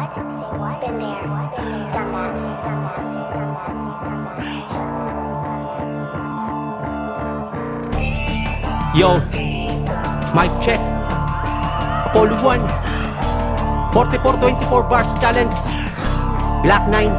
Been there, done that, done that, done that. Yo, mic check. Apollo 1 44-24 bars challenge. Black 9.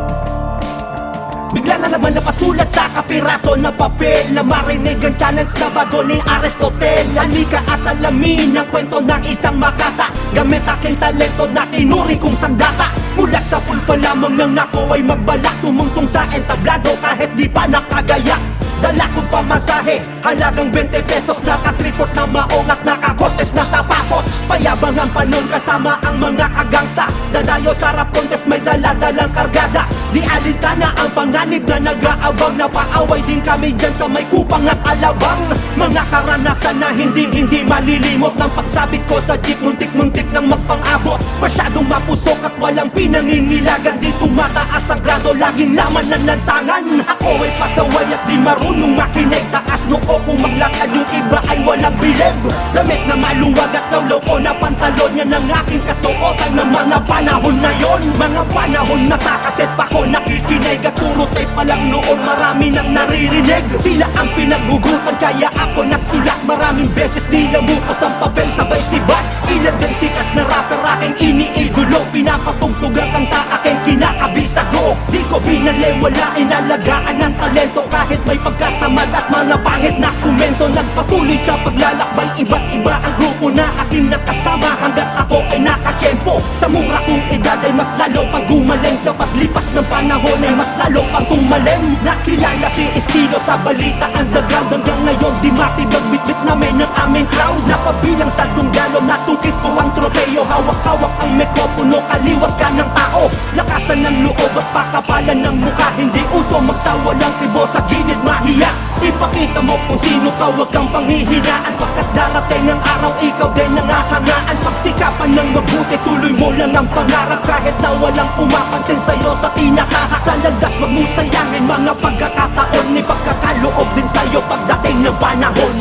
Bigla na naman napasulat sa kapiraso ng papel na marinig ang challenge na bago ni Aristotle. Halika at alamin ang kwento ng isang makata gamit aking talento na tinuri kong sandata. Mula sa pulpa lamang ng nako ay magbalak, tumungtong sa entablado kahit di pa nakagaya. Dala kong pamasahe, halagang 20 pesos, nakatripot na maong at nakakortes na sapatos. Payabang ang panon kasama ang mga kagangsta, dadayo sa rap contest may dala-dalang kargada. Di alintana ang panganib na nag-aabang, napaaway din kami dyan sa may kupang at alabang. Mga karanasan na hindi malilimot, ng pagsabit ko sa jeep muntik-muntik nang magpang-abot. Masyadong mapusok at walang pinangingilagan, di tumataas ang grado, laging laman ng lansangan. Ako ay pasaway at di marunong makinig, taas noo kung maglakad yung iba ay walang bilib. Damit na maluwag at lawlaw ko na pantalon, yan ang aking kasuotan ng mga panahon na yon. Mga panahon na sa kaset pa ko nakikinig at puro tape pa lang noon, marami nang naririnig. Sila ang pinagugutan kaya ako nagsulat, maraming beses nilamukos ang papel sabay sibat. Ilan dyan sikat na rapper aking iniidolo, pinapatugtog ang kanta aking kinakabisago. Di ko binalewala, inalagaan ng talento kahit may pagkatamad at mga pangit na komento. Nagpatuloy sa paglalakbay, iba't iba ang grupo na aking nakasama hanggat ako ay nakatsyempo. Sa mura kong edad ay mas lalo pang gumaling, sa paglipas ng panahon ay mas lalo pang tumalim. Nakilala si estilo sa balita underground, hanggang ngayon di matibag bitbit namin ng aming crowd. Napabilang sa tunggalo, nasungkit ko ang tropeo, hawak-hawak ang mikropono, kaliwat ka ng tao. Lakasan ng loob at pakapalan ng mukha, hindi uso magsawalang tibo sa gilid mahiya. Ipakita mo kung sino ka, wag kang panghihinaan, pagkat darating ang araw ikaw din nangahangaan. Pagsikapan ng mabuti, tuloy mo lang ang pangarap kahit na walang pumapansin sa'yo sa tinataha. Sa landas wag mo sayangin mga pagkakataon, ni pagkakaloob din sa'yo pagdating ng panahon.